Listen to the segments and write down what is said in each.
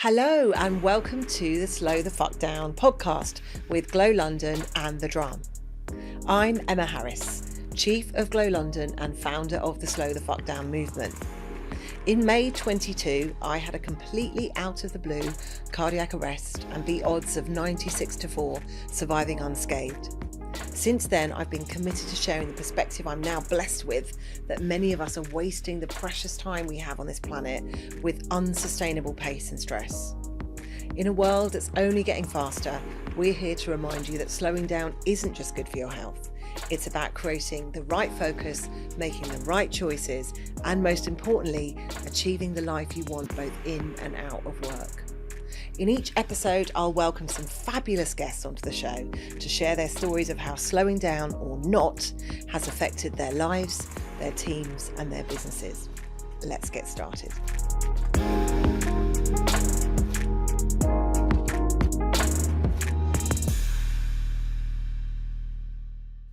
Hello and welcome to the Slow the Fuck Down podcast with Glow London and The Drum. I'm Emma Harris, Chief of Glow London and founder of the Slow the Fuck Down movement. In May 22, I had a completely out of the blue cardiac arrest and beat odds of 96-4, surviving unscathed. Since then, I've been committed to sharing the perspective I'm now blessed with, that many of us are wasting the precious time we have on this planet with unsustainable pace and stress. In a world that's only getting faster, we're here to remind you that slowing down isn't just good for your health. It's about creating the right focus, making the right choices, and most importantly, achieving the life you want both in and out of work. In each episode, I'll welcome some fabulous guests onto the show to share their stories of how slowing down or not has affected their lives, their teams, and their businesses. Let's get started.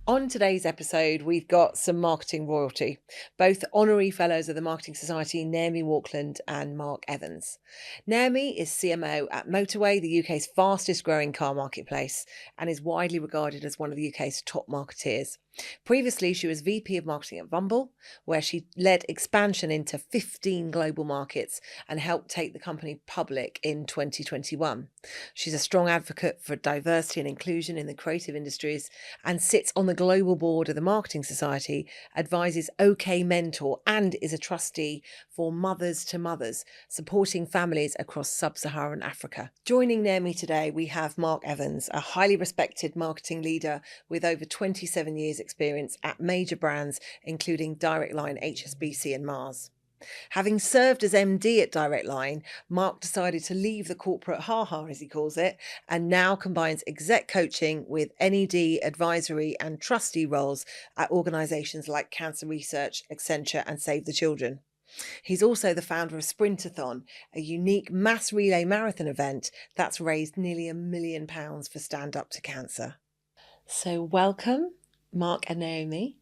On today's episode, we've got some marketing royalty, both honorary fellows of the Marketing Society, Naomi Walkland and Mark Evans. Naomi is CMO at Motorway, the UK's fastest growing car marketplace, and is widely regarded as one of the UK's top marketeers. Previously, she was VP of Marketing at Bumble, where she led expansion into 15 global markets and helped take the company public in 2021. She's a strong advocate for diversity and inclusion in the creative industries and sits on the global board of the Marketing Society, advises OK Mentor, and is a trustee for Mothers to Mothers, supporting families across sub-Saharan Africa. Joining Naomi today, we have Mark Evans, a highly respected marketing leader with over 27 years experience at major brands including Direct Line, HSBC and Mars. Having served as MD at Direct Line, Mark decided to leave the corporate ha-ha, as he calls it, and now combines exec coaching with NED advisory and trustee roles at organisations like Cancer Research, Accenture and Save the Children. He's also the founder of Sprintathon, a unique mass relay marathon event that's raised nearly £1 million for Stand Up to Cancer. So welcome, Mark and Naomi.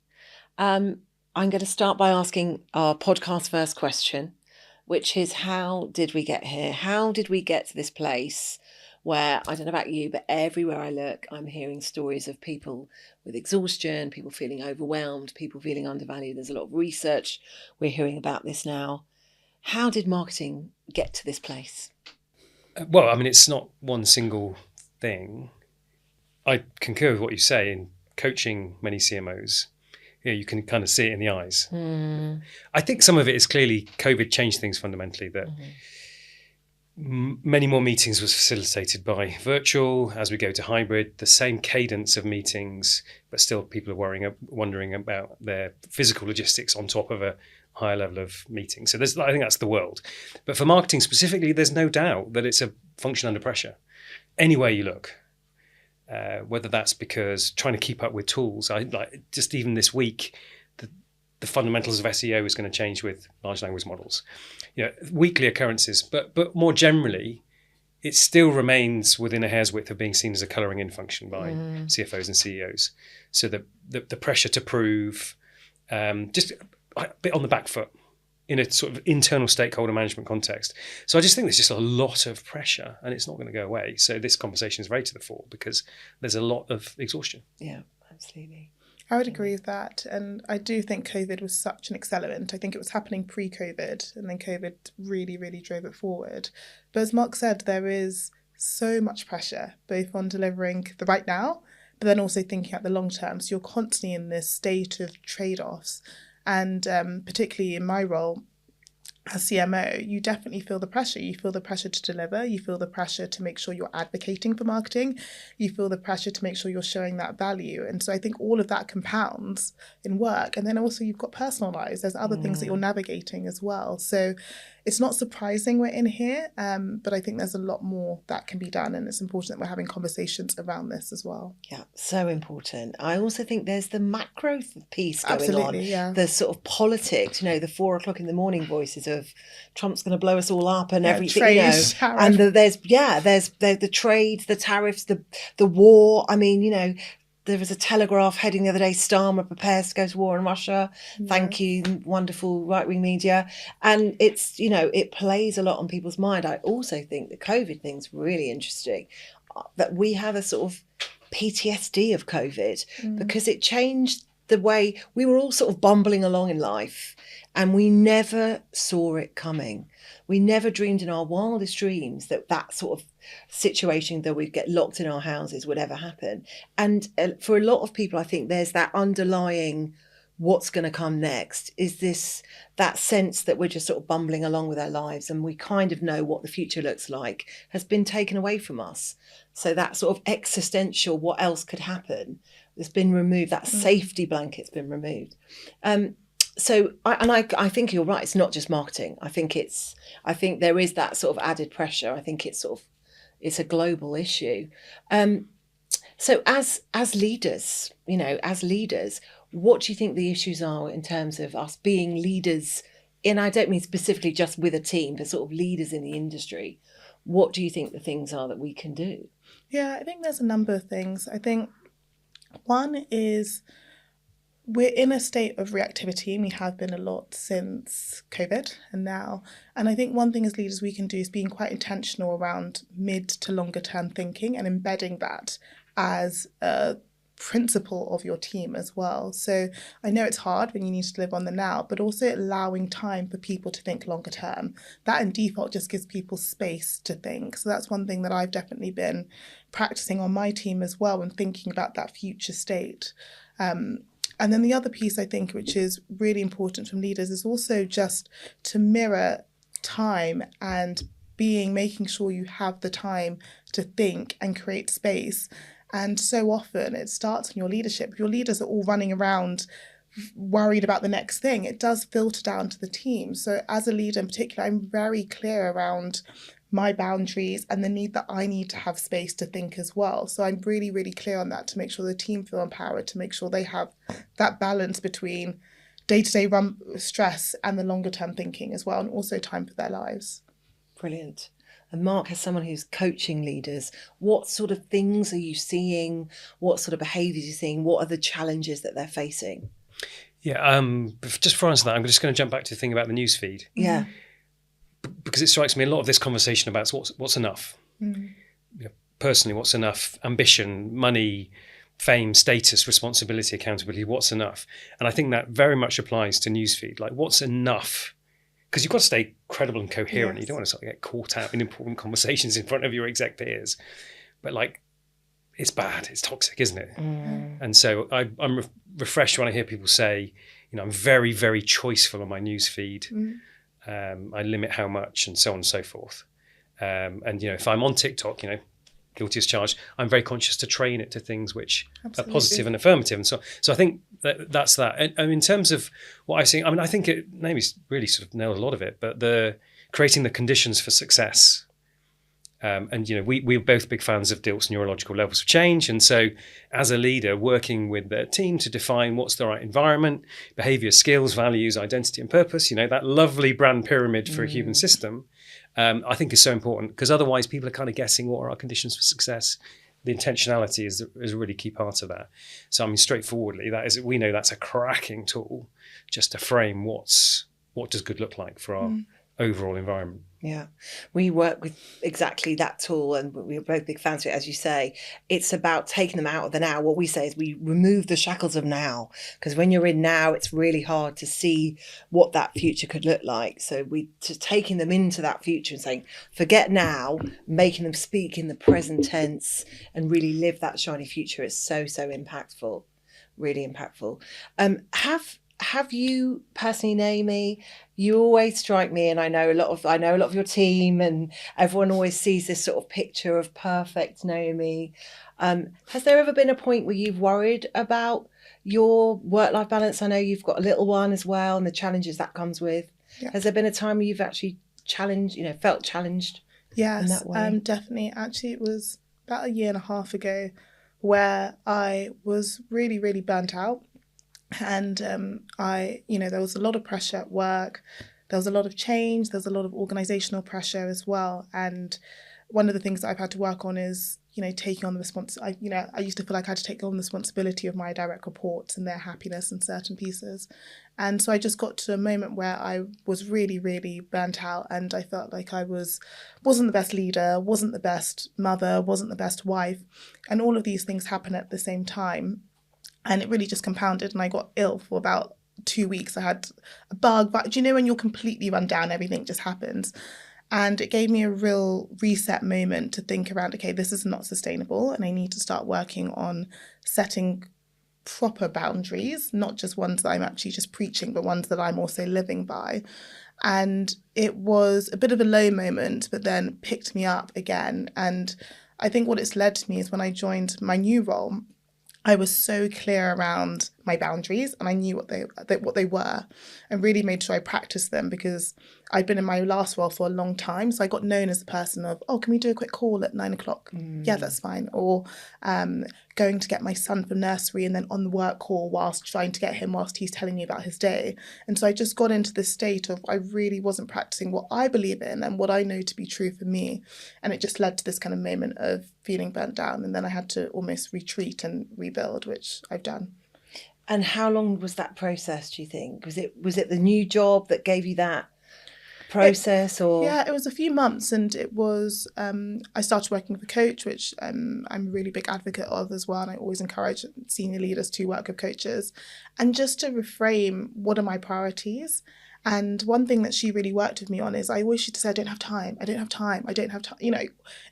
I'm going to start by asking our podcast first question, which is, how did we get here? How did we get to this place where, I don't know about you, but everywhere I look, I'm hearing stories of people with exhaustion, people feeling overwhelmed, people feeling undervalued. There's a lot of research we're hearing about this now. How did marketing get to this place? Well, I mean, it's not one single thing. I concur with what you say. In coaching many CMOs, you can kind of see it in the eyes. I think some of it is clearly COVID changed things fundamentally, that many more meetings was facilitated by virtual. As we go to hybrid, the same cadence of meetings, but still people are wondering about their physical logistics on top of a higher level of meetings. So I think that's the world. But for marketing specifically, there's no doubt that it's a function under pressure. Anywhere you look. Whether that's because trying to keep up with tools, just even this week, the fundamentals of SEO is going to change with large language models. Weekly occurrences, but more generally, it still remains within a hair's width of being seen as a colouring in function by CFOs and CEOs. So the pressure to prove, just a bit on the back foot in a sort of internal stakeholder management context. So I just think there's just a lot of pressure and it's not going to go away. So this conversation is very to the fore because there's a lot of exhaustion. Yeah, absolutely. I would agree with that. And I do think COVID was such an accelerant. I think it was happening pre-COVID and then COVID really, really drove it forward. But as Mark said, there is so much pressure, both on delivering the right now, but then also thinking at the long term. So you're constantly in this state of trade-offs. And particularly in my role as CMO, you definitely feel the pressure. You feel the pressure to deliver. You feel the pressure to make sure you're advocating for marketing. You feel the pressure to make sure you're showing that value. And so I think all of that compounds in work. And then also you've got personal lives. There's other things that you're navigating as well. So it's not surprising we're in here, but I think there's a lot more that can be done. And it's important that we're having conversations around this as well. Yeah, so important. I also think there's the macro piece going on. Yeah. The sort of politics, the 4 o'clock in the morning voices of Trump's going to blow us all up and everything, trade, and there's the trade, the tariffs, the war. I mean, there was a Telegraph heading the other day, Starmer prepares to go to war in Russia. Yeah. Thank you, wonderful right-wing media. And it's, it plays a lot on people's mind. I also think the COVID thing's really interesting, that we have a sort of PTSD of COVID because it changed the way we were all sort of bumbling along in life, and we never saw it coming. We never dreamed in our wildest dreams that sort of situation, that we'd get locked in our houses, would ever happen. And for a lot of people, I think there's that underlying what's going to come next, is that sense that we're just sort of bumbling along with our lives and we kind of know what the future looks like, has been taken away from us. So that sort of existential, what else could happen, has been removed. That safety blanket's been removed. So I think you're right. It's not just marketing. I think there is that sort of added pressure. I think it's a global issue. So as leaders, what do you think the issues are in terms of us being leaders? And I don't mean specifically just with a team, but sort of leaders in the industry. What do you think the things are that we can do? Yeah, I think there's a number of things. I think one is we're in a state of reactivity, and we have been a lot since COVID and now. And I think one thing as leaders we can do is being quite intentional around mid to longer term thinking and embedding that as a principle of your team as well. So I know it's hard when you need to live on the now, but also allowing time for people to think longer term. That in default just gives people space to think. So that's one thing that I've definitely been practicing on my team as well, and thinking about that future state. And then the other piece, I think, which is really important from leaders, is also just to mirror time and making sure you have the time to think and create space. And so often it starts in your leadership. If your leaders are all running around worried about the next thing, it does filter down to the team. So as a leader in particular, I'm very clear around my boundaries and the need that I need to have space to think as well. So I'm really, really clear on that, to make sure the team feel empowered, to make sure they have that balance between day-to-day stress and the longer term thinking as well, and also time for their lives. Brilliant. And Mark, as someone who's coaching leaders, what sort of things are you seeing? What sort of behaviours are you seeing? What are the challenges that they're facing? Yeah, just before I answer that, I'm just going to jump back to the thing about the newsfeed. Yeah. Because it strikes me a lot of this conversation about what's enough. Personally, what's enough? Ambition, money, fame, status, responsibility, accountability, what's enough? And I think that very much applies to newsfeed. Like, what's enough? Because you've got to stay credible and coherent. Yes. You don't want to sort of get caught out in important conversations in front of your exec peers. But it's bad. It's toxic, isn't it? And so I'm refreshed when I hear people say, I'm very, very choiceful on my newsfeed. I limit how much, and so on and so forth. And if I'm on TikTok, guilty as charged, I'm very conscious to train it to things which are positive and affirmative. And so I think that's that. And in terms of what I've seen, I think Naomi's really sort of nailed a lot of it, but creating the conditions for success. And we're both big fans of Dilt's neurological levels of change. And so as a leader, working with the team to define what's the right environment, behavior, skills, values, identity and purpose, that lovely brand pyramid for a human system, I think is so important, because otherwise people are kind of guessing what are our conditions for success. The intentionality is a really key part of that. So straightforwardly, we know that's a cracking tool just to frame what does good look like for our overall environment. Yeah, we work with exactly that tool, and we're both big fans of it, as you say. It's about taking them out of the now. What we say is we remove the shackles of now, because when you're in now, it's really hard to see what that future could look like. So taking them into that future and saying, forget now, making them speak in the present tense and really live that shiny future is so, so impactful, really impactful. Have you personally, Naomi, you always strike me, and I know a lot of your team, and everyone always sees this sort of picture of perfect Naomi. Has there ever been a point where you've worried about your work-life balance? I know you've got a little one as well, and the challenges that comes with. Yeah. Has there been a time where you've actually felt challenged? Yes, in that way? Definitely. Actually, it was about 1.5 years ago where I was really, really burnt out. And there was a lot of pressure at work. There was a lot of change. There was a lot of organizational pressure as well. And one of the things that I've had to work on is taking on the I used to feel like I had to take on the responsibility of my direct reports and their happiness in certain pieces. And so I just got to a moment where I was really, really burnt out, and I felt like I wasn't the best leader, wasn't the best mother, wasn't the best wife. And all of these things happened at the same time. And it really just compounded, and I got ill for about 2 weeks. I had a bug, but do you know when you're completely run down, everything just happens? And it gave me a real reset moment to think around, okay, this is not sustainable, and I need to start working on setting proper boundaries, not just ones that I'm actually just preaching, but ones that I'm also living by. And it was a bit of a low moment, but then picked me up again. And I think what it's led to me is when I joined my new role, I was so clear around my boundaries, and I knew what they were, and really made sure I practiced them, because I'd been in my last role for a long time. So I got known as the person of, can we do a quick call at 9:00? Yeah, that's fine. Or going to get my son from nursery and then on the work call whilst trying to get him whilst he's telling me about his day. And so I just got into this state of I really wasn't practicing what I believe in and what I know to be true for me. And it just led to this kind of moment of feeling burnt down. And then I had to almost retreat and rebuild, which I've done. And how long was that process, do you think? Was it the new job that gave you that process? Yeah, it was a few months, and it was I started working with a coach, which I'm a really big advocate of as well, and I always encourage senior leaders to work with coaches, and just to reframe what are my priorities. And one thing that she really worked with me on is I always used to say, I don't have time,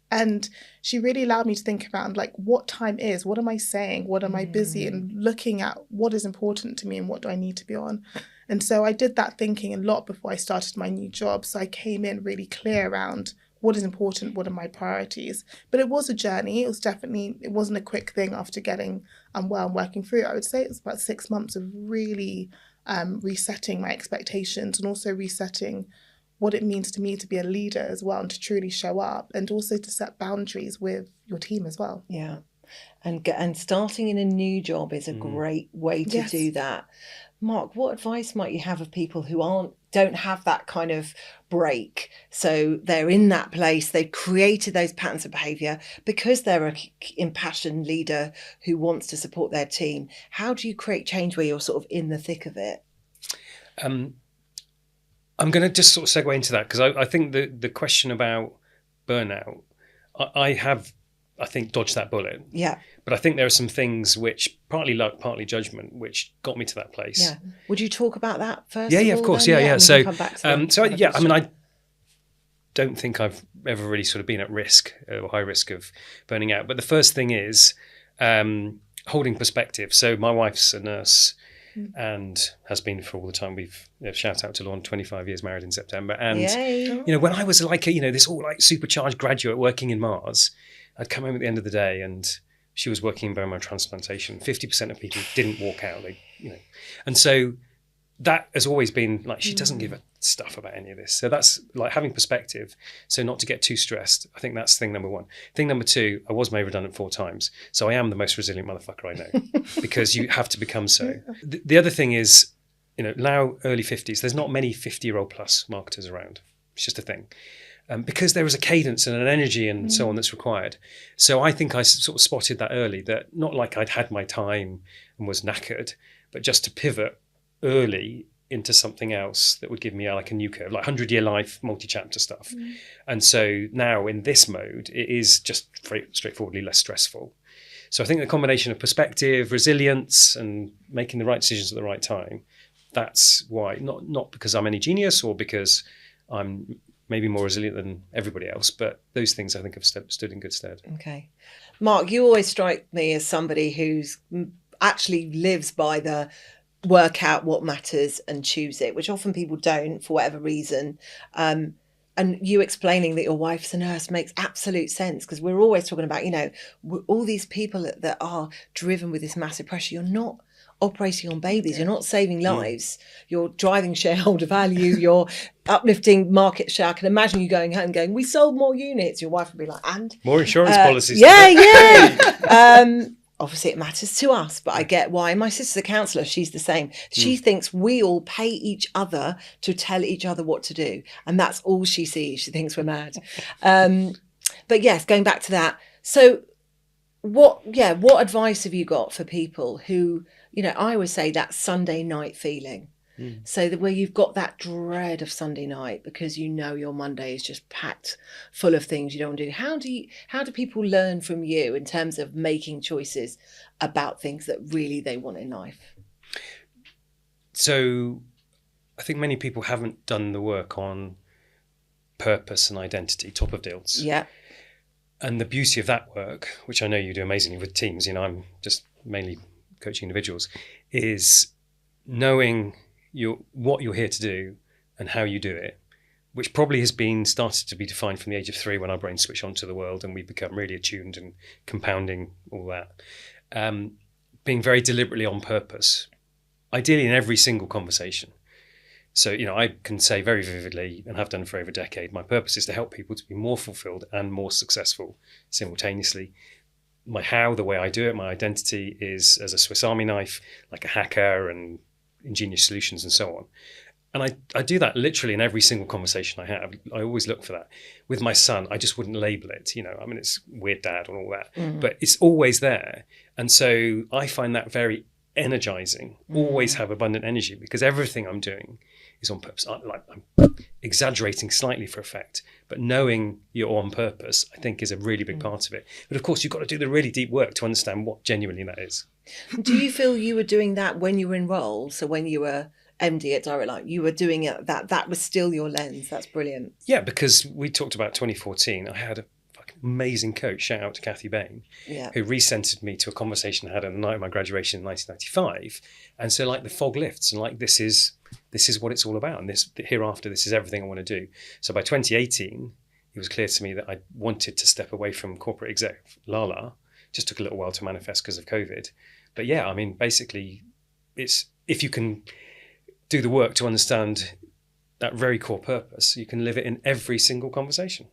and she really allowed me to think around like what time is, what am I saying, what am I busy, and looking at what is important to me and what do I need to be on. And so I did that thinking a lot before I started my new job. So I came in really clear around what is important, what are my priorities. But it was a journey. It wasn't a quick thing after getting unwell and working through it. I would say it was about 6 months of really resetting my expectations, and also resetting what it means to me to be a leader as well, and to truly show up, and also to set boundaries with your team as well. Yeah. And starting in a new job is a great way to do that. Mark, what advice might you have of people who don't have that kind of break? So they're in that place, they've created those patterns of behaviour because they're an impassioned leader who wants to support their team. How do you create change where you're sort of in the thick of it? I'm going to just sort of segue into that, because I think the question about burnout, I think dodged that bullet. Yeah. But I think there are some things which, partly luck, partly judgment, which got me to that place. Yeah. Would you talk about that first? Yeah, of course. Then? Yeah. So I don't think I've ever really sort of been at risk or high risk of burning out. But the first thing is holding perspective. So my wife's a nurse and has been for all the time. We've shout out to Lauren, 25 years married in September. And when I was like this all like supercharged graduate working in Mars, I'd come home at the end of the day and she was working in bone marrow transplantation. 50% of people didn't walk out. And so that has always been like, she doesn't give a stuff about any of this. So that's like having perspective. So not to get too stressed. I think that's thing number one. Thing number two, I was made redundant 4 times. So I am the most resilient motherfucker I know because you have to become so. The other thing is, now early 50s, there's not many 50-year-old plus marketers around. It's just a thing. Because there is a cadence and an energy and so on that's required. So I think I sort of spotted that early, that not like I'd had my time and was knackered, but just to pivot early into something else that would give me like a new curve, like 100-year life, multi-chapter stuff. And so now in this mode, it is just straightforwardly less stressful. So I think the combination of perspective, resilience, and making the right decisions at the right time, that's why, not because I'm any genius or because I'm maybe more resilient than everybody else, but those things I think have stood in good stead. Okay. Mark, you always strike me as somebody who's actually lives by the work out what matters and choose it, which often people don't for whatever reason. And you explaining that your wife's a nurse makes absolute sense, because we're always talking about, all these people that are driven with this massive pressure. You're not operating on babies, you're not saving lives, you're driving shareholder value, you're uplifting market share. I can imagine you going home going, we sold more units. Your wife would be like, and more insurance policies. Obviously it matters to us, but I get why. My sister's a counsellor, she's the same. She thinks we all pay each other to tell each other what to do, and that's all she sees. She thinks we're mad. But yes, going back to that, so what advice have you got for people who, I always say that Sunday night feeling. So that where you've got that dread of Sunday night because your Monday is just packed full of things you don't want to do. How do people learn from you in terms of making choices about things that really they want in life? So I think many people haven't done the work on purpose and identity, top of deals. Yeah. And the beauty of that work, which I know you do amazingly with teams, I'm just mainly coaching individuals, is knowing what you're here to do and how you do it, which probably has been started to be defined from the age of 3 when our brains switch onto the world and we become really attuned and compounding all that. Being very deliberately on purpose, ideally in every single conversation. So, I can say very vividly, and have done for over a decade, my purpose is to help people to be more fulfilled and more successful simultaneously. My how, the way I do it, my identity is as a Swiss Army knife, like a hacker and ingenious solutions and so on. And I do that literally in every single conversation I have. I always look for that. With my son, I just wouldn't label it. It's weird dad and all that, but it's always there. And so I find that very energizing, always have abundant energy because everything I'm doing is on purpose. I'm exaggerating slightly for effect, but knowing you're on purpose, I think, is a really big part of it. But of course, you've got to do the really deep work to understand what genuinely that is. Do you feel you were doing that when you were in role? So when you were MD at Direct Line, you were doing it, that was still your lens. That's brilliant. Yeah, because we talked about 2014. I had a fucking amazing coach, shout out to Kathy Bain, who recentered me to a conversation I had on the night of my graduation in 1995. And so the fog lifts and this is what it's all about. And hereafter, this is everything I want to do. So by 2018, it was clear to me that I wanted to step away from corporate exec Lala. Just took a little while to manifest because of COVID. But yeah, basically, it's if you can do the work to understand that very core purpose, you can live it in every single conversation.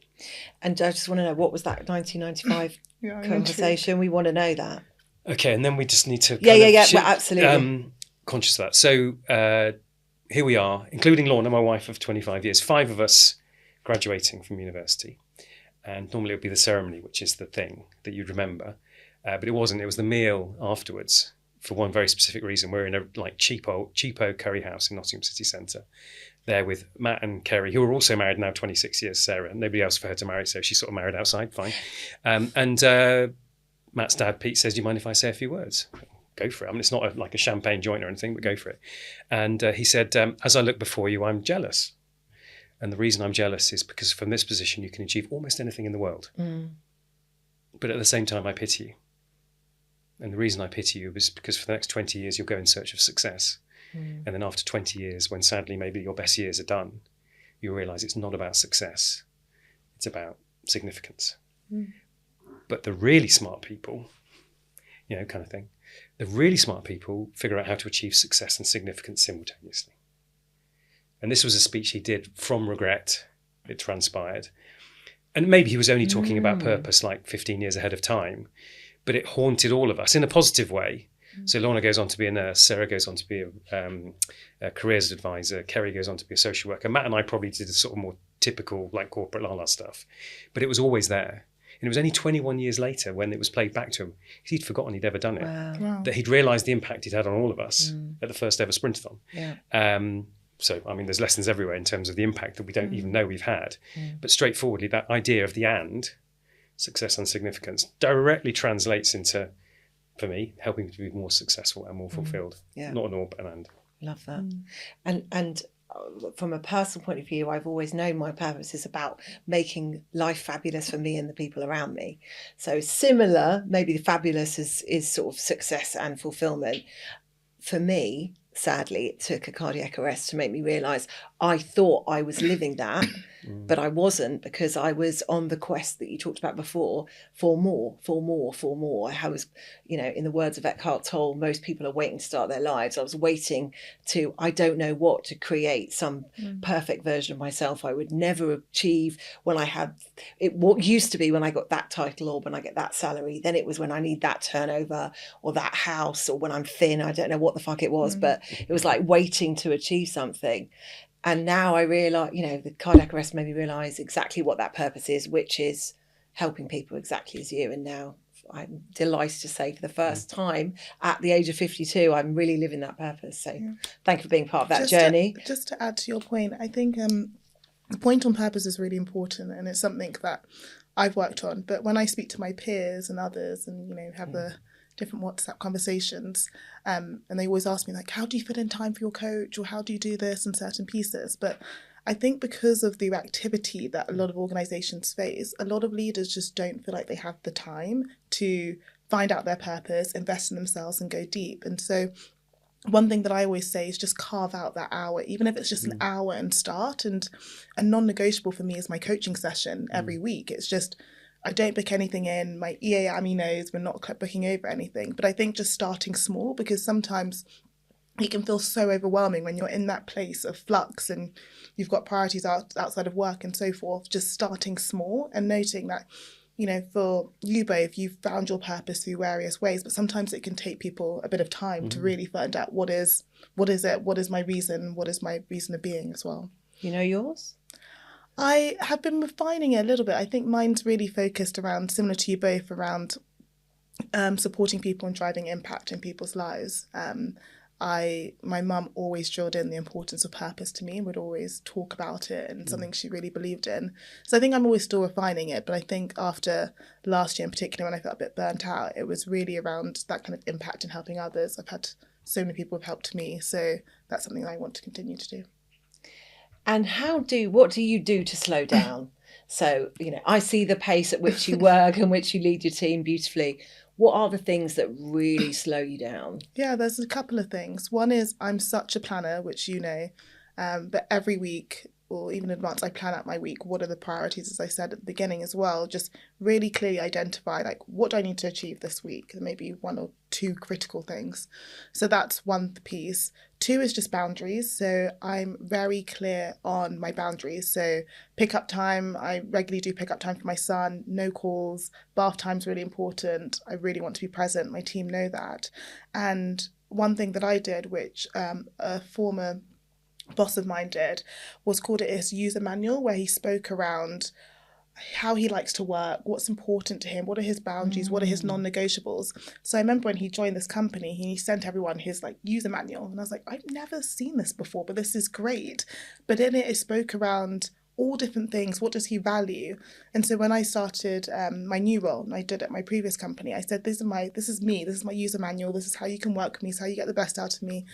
And I just want to know, what was that 1995 conversation? We want to know that. Okay, and then we just need to Well, absolutely. Conscious of that. So here we are, including Lorna, my wife of 25 years, 5 of us graduating from university. And normally it would be the ceremony, which is the thing that you'd remember. But it wasn't. It was the meal afterwards for one very specific reason. We're in a cheapo curry house in Nottingham city centre, there with Matt and Kerry, who are also married now 26 years, Sarah. Nobody else for her to marry, so she's sort of married outside, fine. And Matt's dad, Pete, says, do you mind if I say a few words? Go for it. It's not like a champagne joint or anything, but go for it. And he said, as I look before you, I'm jealous. And the reason I'm jealous is because from this position, you can achieve almost anything in the world. But at the same time, I pity you. And the reason I pity you is because for the next 20 years, you'll go in search of success. And then after 20 years, when sadly maybe your best years are done, you'll realise it's not about success. It's about significance. But the really smart people, kind of thing, the really smart people figure out how to achieve success and significance simultaneously. And this was a speech he did from regret, it transpired. And maybe he was only talking about purpose 15 years ahead of time, but it haunted all of us in a positive way. So Lorna goes on to be a nurse, Sarah goes on to be a careers advisor, Kerry goes on to be a social worker. Matt and I probably did the sort of more typical corporate Lala stuff, but it was always there. And it was only 21 years later when it was played back to him, he'd forgotten he'd ever done it, that he'd realised the impact he'd had on all of us at the first ever Sprintathon. So, there's lessons everywhere in terms of the impact that we don't even know we've had. But straightforwardly, that idea of the and, success and significance, directly translates into, for me, helping to be more successful and more fulfilled. Not an or, but an and. Love that. And from a personal point of view, I've always known my purpose is about making life fabulous for me and the people around me. So similar, maybe the fabulous is sort of success and fulfillment. For me, sadly, it took a cardiac arrest to make me realise I thought I was living that, but I wasn't, because I was on the quest that you talked about before for more. I was, in the words of Eckhart Tolle, most people are waiting to start their lives. I was waiting to, I don't know what, to create some perfect version of myself I would never achieve when I had it. What used to be when I got that title or when I get that salary, then it was when I need that turnover or that house, or when I'm thin. I don't know what the fuck it was, but it was like waiting to achieve something. And now I realise, the cardiac arrest made me realise exactly what that purpose is, which is helping people exactly as you. And now I'm delighted to say for the first time at the age of 52, I'm really living that purpose. So thank you for being part of that journey. Just to add to your point, I think the point on purpose is really important, and it's something that I've worked on. But when I speak to my peers and others and, have the different WhatsApp conversations, and they always ask me, like, how do you fit in time for your coach, or how do you do this in certain pieces? But I think because of the activity that a lot of organisations face, a lot of leaders just don't feel like they have the time to find out their purpose, invest in themselves and go deep. And so one thing that I always say is just carve out that hour, even if it's just an hour, and start. And a non-negotiable for me is my coaching session every week. It's just, I don't book anything in. My EA knows we're not booking over anything. But I think just starting small, because sometimes it can feel so overwhelming when you're in that place of flux and you've got priorities outside of work and so forth. Just starting small and noting that, for you both, you've found your purpose through various ways, but sometimes it can take people a bit of time to really find out what is it, what is my reason, what is my reason of being as well. You know yours? I have been refining it a little bit. I think mine's really focused around, similar to you both, around supporting people and driving impact in people's lives. My mum always drilled in the importance of purpose to me and would always talk about it, and something she really believed in. So I think I'm always still refining it, but I think after last year in particular, when I felt a bit burnt out, it was really around that kind of impact and helping others. I've had so many people have helped me, so that's something I want to continue to do. And what do you do to slow down? So, I see the pace at which you work and which you lead your team beautifully. What are the things that really slow you down? Yeah, there's a couple of things. One is I'm such a planner, which but every week or even in advance, I plan out my week. What are the priorities, as I said at the beginning as well? Just really clearly identify, like, what do I need to achieve this week? Maybe one or two critical things. So that's one piece. Two is just boundaries. So I'm very clear on my boundaries. So pick up time, I regularly do pick up time for my son, no calls, bath time's really important. I really want to be present. My team know that. And one thing that I did, which a former boss of mine did, was called it his user manual, where he spoke around how he likes to work, what's important to him, what are his boundaries, what are his non-negotiables. So I remember when he joined this company, he sent everyone his user manual, and I was like, I've never seen this before, but this is great. But in it spoke around all different things. What does he value? And so when I started my new role, and I did at my previous company, I said, this is me, this is my user manual, this is how you can work with me, this is how you get the best out of me.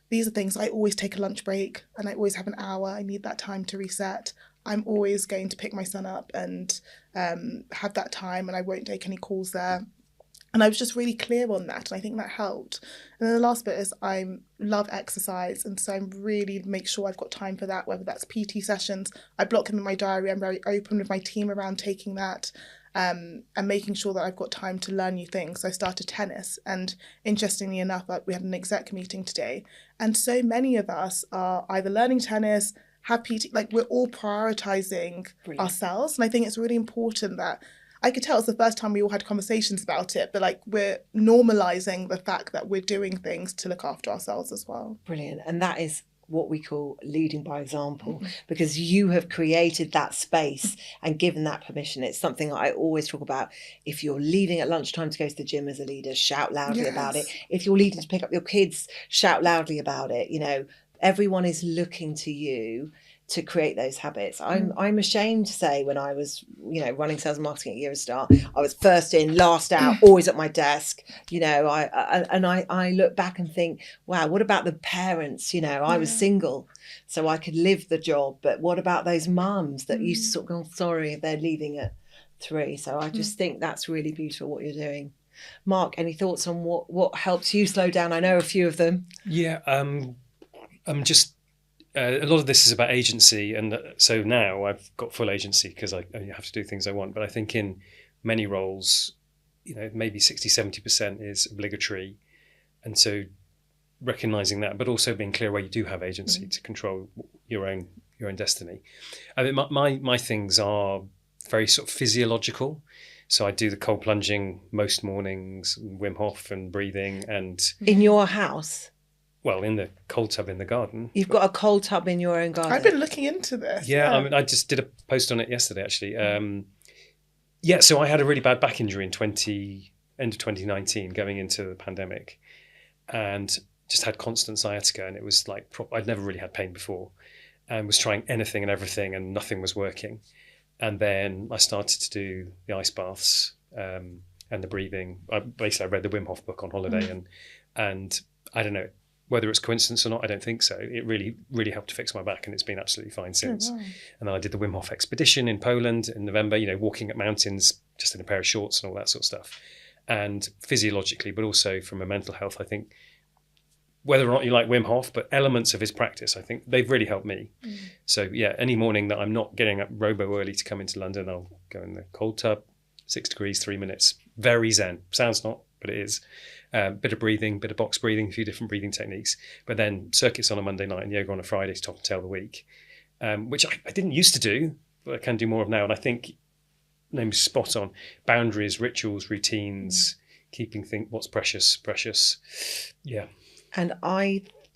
These are things. I always take a lunch break, and I always have an hour. I need that time to reset. I'm always going to pick my son up and have that time, and I won't take any calls there. And I was just really clear on that, and I think that helped. And then the last bit is I love exercise, and so I really make sure I've got time for that, whether that's PT sessions. I block them in my diary. I'm very open with my team around taking that. And making sure that I've got time to learn new things. So I started tennis, and interestingly enough, we had an exec meeting today, and so many of us are either learning tennis, have PT, we're all prioritising ourselves. And I think it's really important that, I could tell it's the first time we all had conversations about it, but we're normalising the fact that we're doing things to look after ourselves as well. Brilliant. And that is what we call leading by example, because you have created that space and given that permission. It's something I always talk about. If you're leaving at lunchtime to go to the gym as a leader, shout loudly about it. If you're leaving to pick up your kids, shout loudly about it. Everyone is looking to you to create those habits. I'm ashamed to say, when I was, running sales and marketing at Eurostar, I was first in, last out, always at my desk. I look back and think, wow, what about the parents? I was single, so I could live the job. But what about those mums that used to sort of go, sorry, if they're leaving at 3? So I just think that's really beautiful what you're doing. Mark, any thoughts on what helps you slow down? I know a few of them. Yeah, I'm just. A lot of this is about agency, and so now I've got full agency because I have to do things I want. But I think in many roles, maybe 60-70% is obligatory, and so recognizing that, but also being clear where you do have agency to control your own destiny. I mean, my things are very sort of physiological. So I do the cold plunging most mornings, Wim Hof and breathing, and in your house. Well, in the cold tub in the garden. You've got a cold tub in your own garden. I've been looking into this. Yeah. I mean, I just did a post on it yesterday, actually. So I had a really bad back injury in 20 end of 2019, going into the pandemic, and just had constant sciatica, and it was like I'd never really had pain before, and was trying anything and everything, and nothing was working. And then I started to do the ice baths and the breathing. I read the Wim Hof book on holiday, and I don't know whether it's coincidence or not. I don't think so. It really, really helped to fix my back, and it's been absolutely fine since. Oh, wow. And then I did the Wim Hof expedition in Poland in November. Walking up mountains just in a pair of shorts and all that sort of stuff. And physiologically, but also from a mental health, I think, whether or not you like Wim Hof, but elements of his practice, I think they've really helped me. So yeah, any morning that I'm not getting up robo early to come into London, I'll go in the cold tub, 6 degrees, 3 minutes, very zen. Sounds not, but it is. Bit of breathing, bit of box breathing, a few different breathing techniques, but then circuits on a Monday night and yoga on a Friday to top and tail the week, which I didn't used to do, but I can do more of now. And I think Naomi's spot on. Boundaries, rituals, routines, keeping what's precious. Yeah. And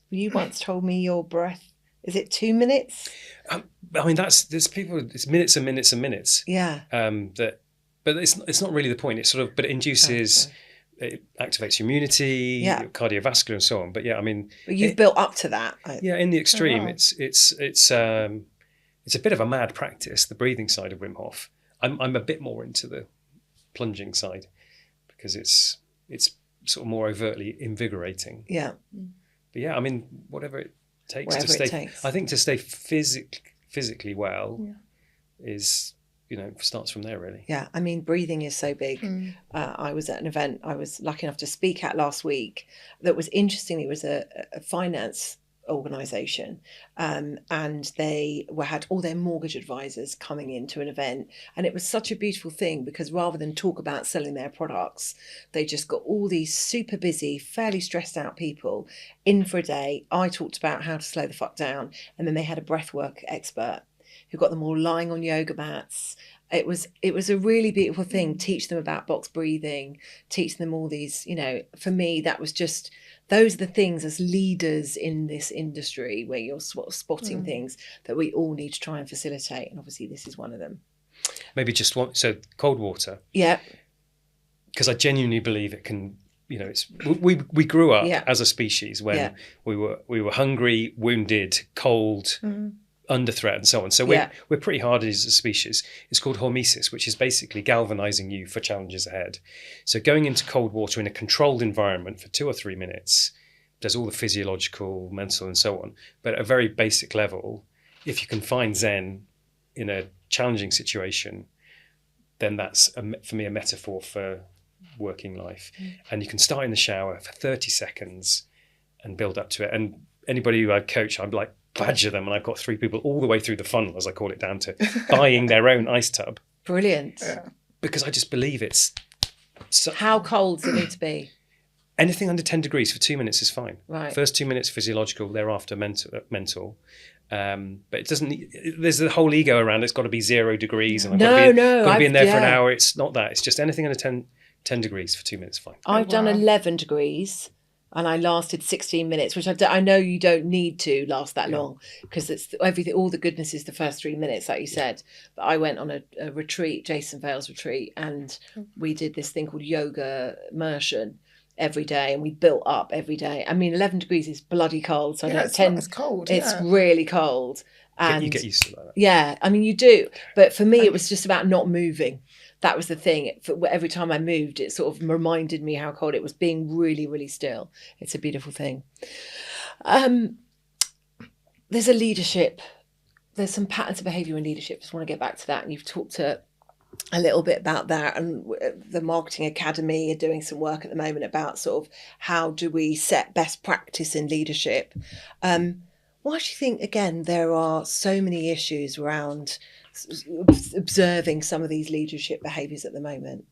you once told me your breath, is it 2 minutes? I mean, there's people, it's minutes and minutes and minutes. Yeah. But it's not really the point. It's sort of, but it induces, it activates your immunity, your cardiovascular and so on. But yeah, I mean. But you've built up to that. Yeah, in the extreme, Oh, wow. it's a bit of a mad practice, the breathing side of Wim Hof. I'm a bit more into the plunging side because it's sort of more overtly invigorating. Yeah. But yeah, I mean, whatever it takes Whatever to stay. it takes. I think to stay physically well is, starts from there really. Yeah, I mean, breathing is so big. I was at an event I was lucky enough to speak at last week that was interesting. It was a finance organisation, and they had all their mortgage advisors coming into an event, and it was such a beautiful thing because rather than talk about selling their products, they just got all these super busy, fairly stressed out people in for a day. I talked about how to slow the fuck down, and then they had a breathwork expert who got them all lying on yoga mats. It was a really beautiful thing. Teach them about box breathing, teach them all these, for me, that was just, those are the things as leaders in this industry where you're sort of spotting things that we all need to try and facilitate. And obviously this is one of them. Maybe just one, so cold water. Yeah. Because I genuinely believe it can, we grew up as a species when we were hungry, wounded, cold, under threat and so on. So we're pretty hard as a species. It's called hormesis, which is basically galvanizing you for challenges ahead. So going into cold water in a controlled environment for 2 or 3 minutes does all the physiological, mental and so on. But at a very basic level, if you can find Zen in a challenging situation, then that's, for me, a metaphor for working life. And you can start in the shower for 30 seconds and build up to it. And anybody who I coach, I'm like, badger them, and I've got 3 people all the way through the funnel, as I call it, down to buying their own ice tub. Brilliant. Because I just believe it's... How cold does it need to be? Anything under 10 degrees for 2 minutes is fine. Right. First 2 minutes physiological, thereafter mental. But it doesn't... There's the whole ego around it's got to be 0 degrees and I've got to be in there for an hour. It's not that. It's just anything under 10 degrees for 2 minutes, fine. I've done 11 degrees. And I lasted 16 minutes, which I know you don't need to last that long because it's everything. All the goodness is the first 3 minutes, like you said. But I went on a retreat, Jason Vale's retreat, and we did this thing called yoga immersion every day, and we built up every day. I mean, 11 degrees is bloody cold. So I know it's cold. It's really cold. And you get used to that. Yeah, I mean, you do. But for me, it was just about not moving. That was the thing. Every time I moved, it sort of reminded me how cold it was, being really, really still. It's a beautiful thing. There's there's some patterns of behaviour in leadership. Just want to get back to that. And you've talked a little bit about that. And the Marketing Academy are doing some work at the moment about sort of how do we set best practice in leadership. Why do you think, again, there are so many issues around observing some of these leadership behaviours at the moment?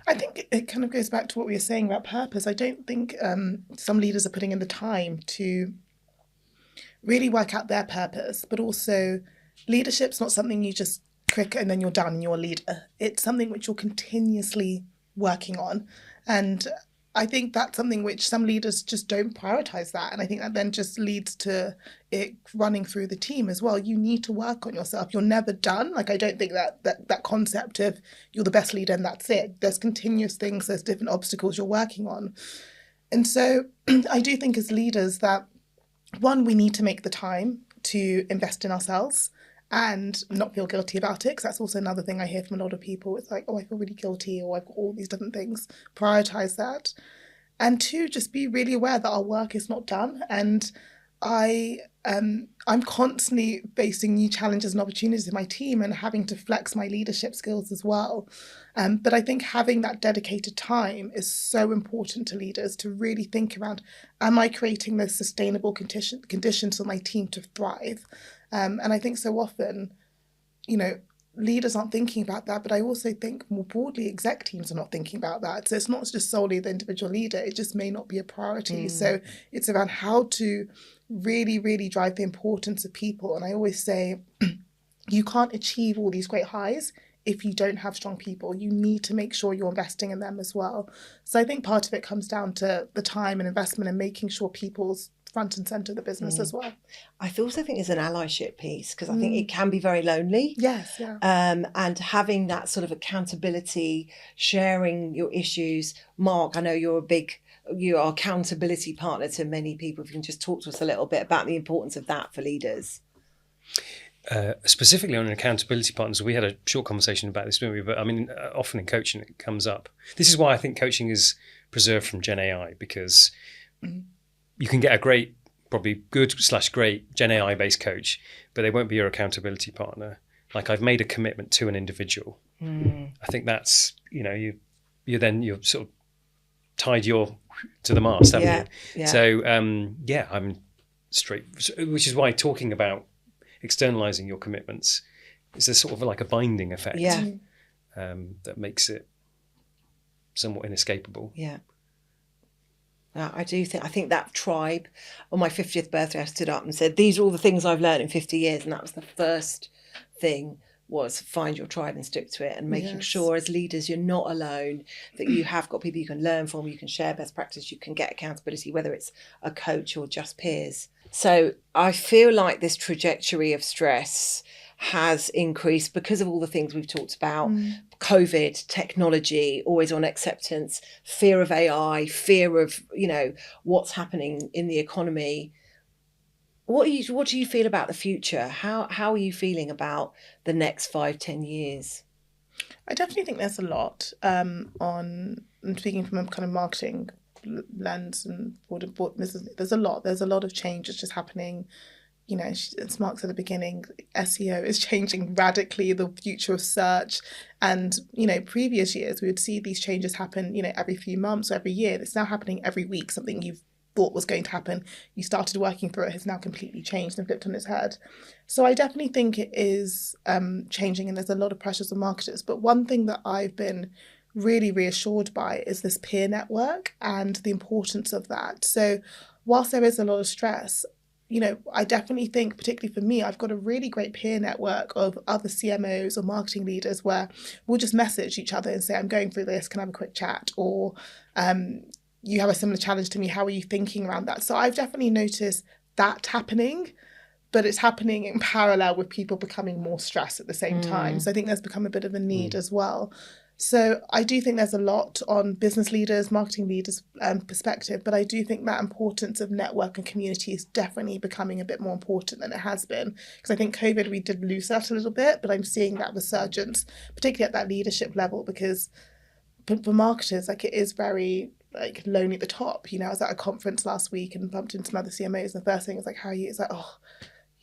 I think it kind of goes back to what we were saying about purpose. I don't think some leaders are putting in the time to really work out their purpose, but also leadership's not something you just click and then you're done and you're a leader. It's something which you're continuously working on. And I think that's something which some leaders just don't prioritize that. And I think that then just leads to it running through the team as well. You need to work on yourself. You're never done. Like, I don't think that concept of you're the best leader and that's it. There's continuous things, there's different obstacles you're working on. And so I do think as leaders that, one, we need to make the time to invest in ourselves and not feel guilty about it, because that's also another thing I hear from a lot of people. It's like, oh, I feel really guilty, or I've got all these different things. Prioritize that. And two, just be really aware that our work is not done. And I'm constantly facing new challenges and opportunities in my team and having to flex my leadership skills as well. But I think having that dedicated time is so important to leaders to really think around, am I creating those sustainable conditions for my team to thrive? And I think so often, leaders aren't thinking about that, but I also think more broadly exec teams are not thinking about that. So it's not just solely the individual leader, it just may not be a priority. So it's around how to really, really drive the importance of people. And I always say, you can't achieve all these great highs if you don't have strong people. You need to make sure you're investing in them as well. So I think part of it comes down to the time and investment and making sure people's front and centre of the business as well. I also think there's an allyship piece, because I think it can be very lonely. Yes, yeah. And having that sort of accountability, sharing your issues. Mark, I know you are accountability partner to many people. If you can just talk to us a little bit about the importance of that for leaders. Specifically on accountability partners, we had a short conversation about this, didn't we? But I mean, often in coaching it comes up. This is why I think coaching is preserved from Gen AI, because you can get a great, probably good/great Gen AI based coach, but they won't be your accountability partner. Like, I've made a commitment to an individual. I think that's, you're sort of tied to the mast, haven't you? Yeah. So I'm straight, which is why talking about externalizing your commitments is a sort of like a binding effect that makes it somewhat inescapable. Yeah. I think that tribe, on my 50th birthday, I stood up and said, these are all the things I've learned in 50 years. And that was the first thing, was find your tribe and stick to it, and making sure as leaders you're not alone, that you have got people you can learn from, you can share best practice, you can get accountability, whether it's a coach or just peers. So I feel like this trajectory of stress has increased because of all the things we've talked about. COVID, technology, always on acceptance, fear of AI, fear of, what's happening in the economy. What do you feel about the future? How are you feeling about the next 5-10 years? I definitely think there's a lot on, speaking from a kind of marketing lens and board business, there's a lot of change that's just happening. As Mark said at the beginning, SEO is changing radically, the future of search. And, previous years, we would see these changes happen, every few months or every year. It's now happening every week. Something you've thought was going to happen, you started working through it, has now completely changed and flipped on its head. So I definitely think it is changing, and there's a lot of pressures on marketers. But one thing that I've been really reassured by is this peer network and the importance of that. So whilst there is a lot of stress, I definitely think, particularly for me, I've got a really great peer network of other CMOs or marketing leaders where we'll just message each other and say, I'm going through this, can I have a quick chat? Or you have a similar challenge to me, how are you thinking around that? So I've definitely noticed that happening, but it's happening in parallel with people becoming more stressed at the same time. So I think there's become a bit of a need as well. So I do think there's a lot on business leaders, marketing leaders' perspective, but I do think that importance of network and community is definitely becoming a bit more important than it has been. Because I think COVID, we did lose that a little bit, but I'm seeing that resurgence, particularly at that leadership level, because for marketers, it is very lonely at the top. I was at a conference last week and bumped into some other CMOs, and the first thing was how are you? It's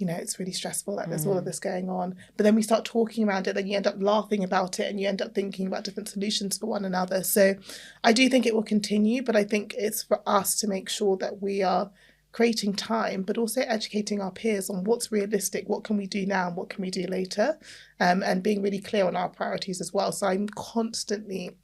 it's really stressful, there's all of this going on. But then we start talking around it, then you end up laughing about it and you end up thinking about different solutions for one another. So I do think it will continue, but I think it's for us to make sure that we are creating time, but also educating our peers on what's realistic, what can we do now and what can we do later, and being really clear on our priorities as well. So I'm constantly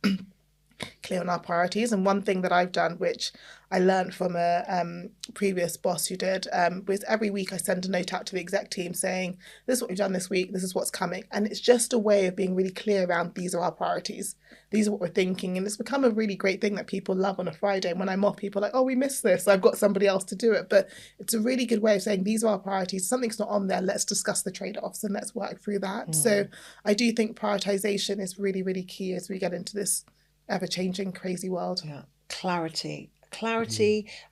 clear on our priorities. And one thing that I've done, which I learned from a previous boss who did, was every week I send a note out to the exec team saying, this is what we've done this week, this is what's coming. And it's just a way of being really clear around, these are our priorities, these are what we're thinking. And it's become a really great thing that people love on a Friday. And when I'm off, people are like, oh, we missed this, I've got somebody else to do it. But it's a really good way of saying, these are our priorities, something's not on there, let's discuss the trade-offs and let's work through that. So I do think prioritization is really, really key as we get into this ever-changing, crazy world. Yeah, clarity.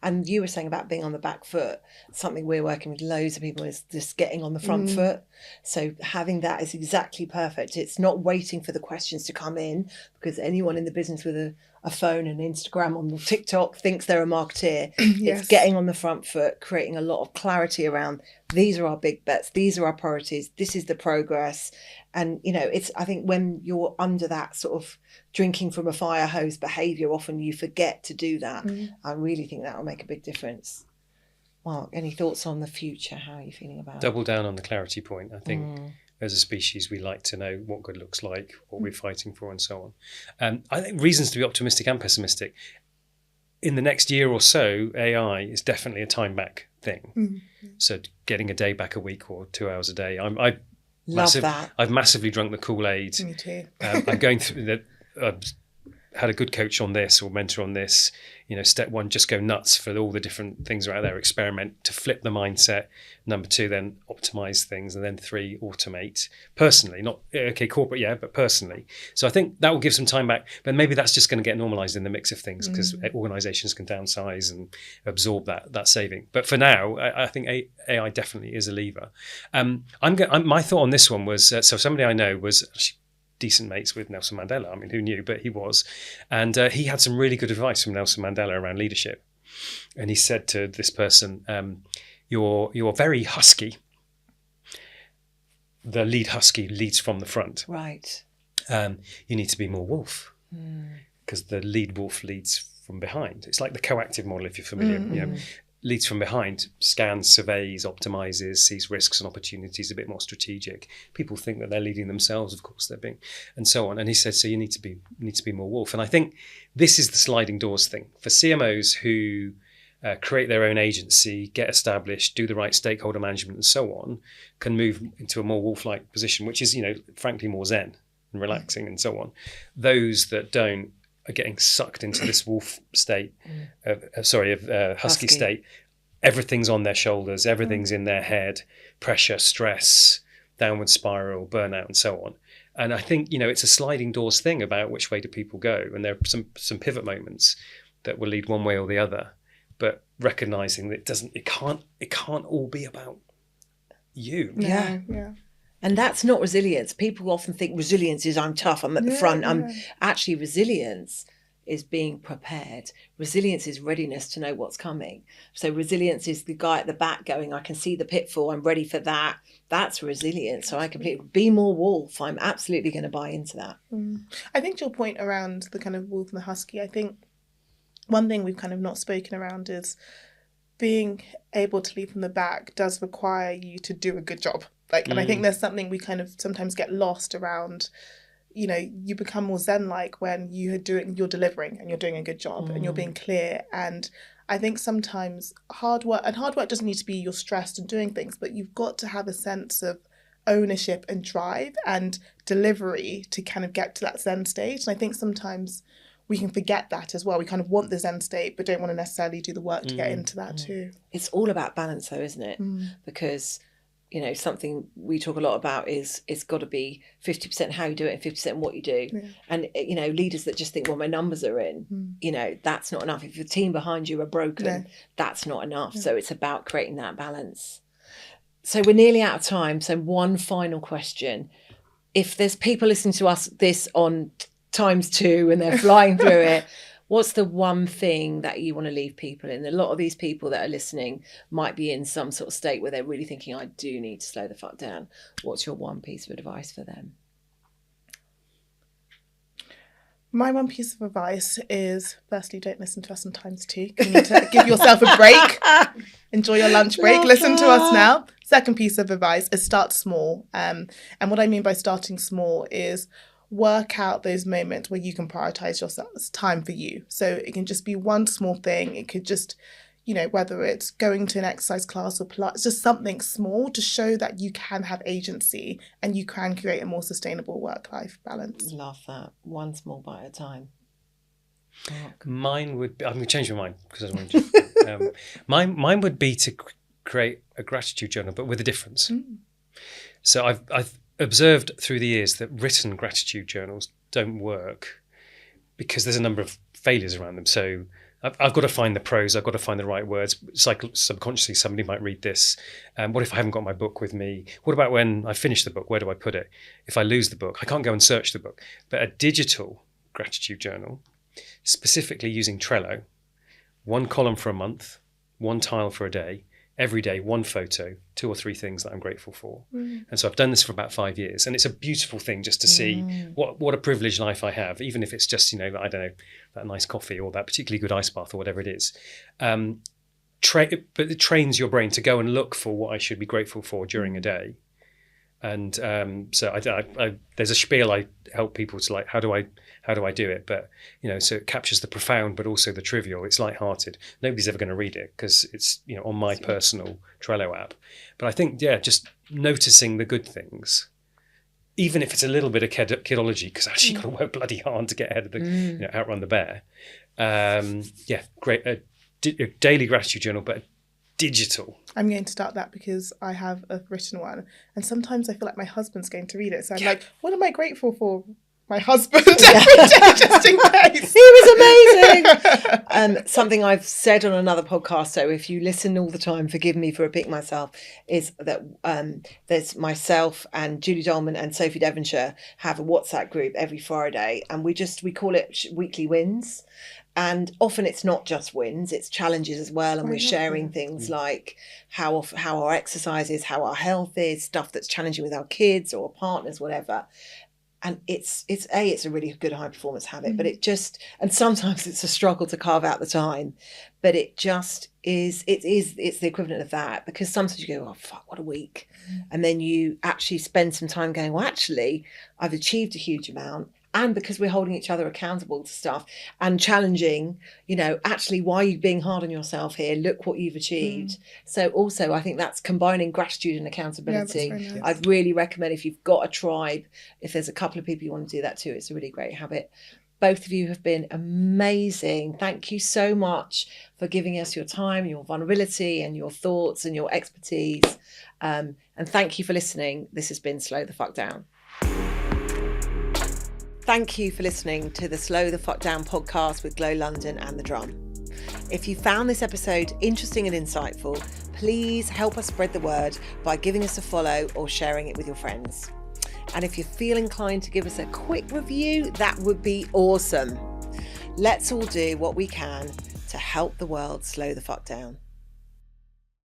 And you were saying about being on the back foot, something we're working with loads of people is just getting on the front foot. So having that is exactly perfect. It's not waiting for the questions to come in, because anyone in the business with a phone and Instagram on TikTok thinks they're a marketeer. Yes. It's getting on the front foot, creating a lot of clarity around, these are our big bets, these are our priorities, this is the progress. And, you know, I think when you're under that sort of drinking from a fire hose behaviour, often you forget to do that. I really think that will make a big difference. Mark, any thoughts on the future? How are you feeling about it? Double down on the clarity point. I think as a species, we like to know what good looks like, what we're fighting for, and so on. I think reasons to be optimistic and pessimistic. In the next year or so, AI is definitely a time back thing. So getting a day back a week or 2 hours a day. I've massively drunk the Kool-Aid. Me too. I'm going through the. Had a good coach on this or mentor on this. You know, step one, just go nuts for all the different things out there. Experiment to flip the mindset. Number two, then optimize things, and then three, automate personally. Not corporate, but personally. So I think that will give some time back. But maybe that's just going to get normalized in the mix of things, because organizations can downsize and absorb that saving. But for now, I think AI definitely is a lever. My thought on this one was so somebody I know was decent mates with Nelson Mandela. I mean, who knew? But he was. And he had some really good advice from Nelson Mandela around leadership. And he said to this person, you're very husky. The lead husky leads from the front. Right. You need to be more wolf, because the lead wolf leads from behind. It's like the coactive model, if you're familiar. You know, leads from behind, scans, surveys, optimizes, sees risks and opportunities, a bit more strategic. People think that they're leading themselves, of course they're being, and so on. And he said, so you need to be more wolf. And I think this is the sliding doors thing for CMOs who create their own agency, get established, do the right stakeholder management and so on, can move into a more wolf-like position, which is, you know, frankly more zen and relaxing and so on. Those that don't are getting sucked into this wolf state, husky state. Everything's on their shoulders, everything's in their head, pressure, stress, downward spiral, burnout, and so on. And I think, you know, it's a sliding doors thing about which way do people go. And there are some pivot moments that will lead one way or the other, but recognizing that it can't all be about you. Yeah. And that's not resilience. People often think resilience is I'm tough, I'm at the front. Actually, resilience is being prepared. Resilience is readiness to know what's coming. So resilience is the guy at the back going, I can see the pitfall, I'm ready for that. That's resilience. So I completely be more wolf. I'm absolutely going to buy into that. I think your point around the kind of wolf and the husky, I think one thing we've kind of not spoken around is being able to lead from the back does require you to do a good job. And I think there's something we kind of sometimes get lost around, you know, you become more zen-like when you're delivering and you're doing a good job and you're being clear. And I think sometimes hard work doesn't need to be you're stressed and doing things, but you've got to have a sense of ownership and drive and delivery to kind of get to that zen state. And I think sometimes we can forget that as well. We kind of want the zen state, but don't want to necessarily do the work to get into that too. It's all about balance though, isn't it? Because, you know, something we talk a lot about is it's got to be 50% how you do it and 50% what you do. And, you know, leaders that just think, well, my numbers are in, you know, that's not enough. If the team behind you are broken, that's not enough. So it's about creating that balance. So we're nearly out of time. So one final question. If there's people listening to this on ×2 and they're flying through it, what's the one thing that you want to leave people in? A lot of these people that are listening might be in some sort of state where they're really thinking, I do need to slow the fuck down. What's your one piece of advice for them? My one piece of advice is, firstly, don't listen to us on ×2. You need to give yourself a break. Enjoy your lunch break. Listen to us now. Second piece of advice is start small. And what I mean by starting small is, work out those moments where you can prioritize yourself. It's time for you. So it can just be one small thing. It could just, whether it's going to an exercise class or Pilates, just something small to show that you can have agency and you can create a more sustainable work-life balance. Love that. One small bite at a time. Mark. Mine would be, I'm going to change my mind because I don't want to. Mine would be to create a gratitude journal, but with a difference. So I've observed through the years that written gratitude journals don't work because there's a number of failures around them. So I've got to find the prose, I've got to find the right words. It's like subconsciously somebody might read this. What if I haven't got my book with me? What about when I finish the book? Where do I put it? If I lose the book, I can't go and search the book. But a digital gratitude journal, specifically using Trello, one column for a month, one tile for a day, every day, one photo, 2 or 3 things that I'm grateful for. And so I've done this for about 5 years. And it's a beautiful thing just to see what a privileged life I have, even if it's just, I don't know, that nice coffee or that particularly good ice bath or whatever it is. But it trains your brain to go and look for what I should be grateful for during a day. And so I there's a spiel I help people to how do I do it? But, so it captures the profound, but also the trivial. It's lighthearted. Nobody's ever going to read it because it's, on my personal Trello app. But I think, just noticing the good things, even if it's a little bit of kidology, because actually you've got to work bloody hard to get ahead of the, outrun the bear. Great. A daily gratitude journal, but digital. I'm going to start that because I have a written one. And sometimes I feel like my husband's going to read it. So I'm like, what am I grateful for? My husband every day, just in case. He was amazing. Something I've said on another podcast, so if you listen all the time, forgive me for repeating myself, is that there's myself and Julie Dolman and Sophie Devonshire have a WhatsApp group every Friday, and we call it weekly wins. And often it's not just wins, it's challenges as well. And we're sharing things like how our exercise is, how our health is, stuff that's challenging with our kids or partners, whatever. And it's a really good high performance habit, but and sometimes it's a struggle to carve out the time, but it's the equivalent of that, because sometimes you go, oh fuck, what a week. And then you actually spend some time going, well, actually, I've achieved a huge amount. And because we're holding each other accountable to stuff and challenging, actually, why are you being hard on yourself here? Look what you've achieved. So also, I think that's combining gratitude and accountability. Yeah, that's very nice. I'd really recommend, if you've got a tribe, if there's a couple of people you want to do that too, it's a really great habit. Both of you have been amazing. Thank you so much for giving us your time, your vulnerability and your thoughts and your expertise. And thank you for listening. This has been Slow the Fuck Down. Thank you for listening to the Slow the Fuck Down podcast with Glow London and The Drum. If you found this episode interesting and insightful, please help us spread the word by giving us a follow or sharing it with your friends. And if you feel inclined to give us a quick review, that would be awesome. Let's all do what we can to help the world slow the fuck down.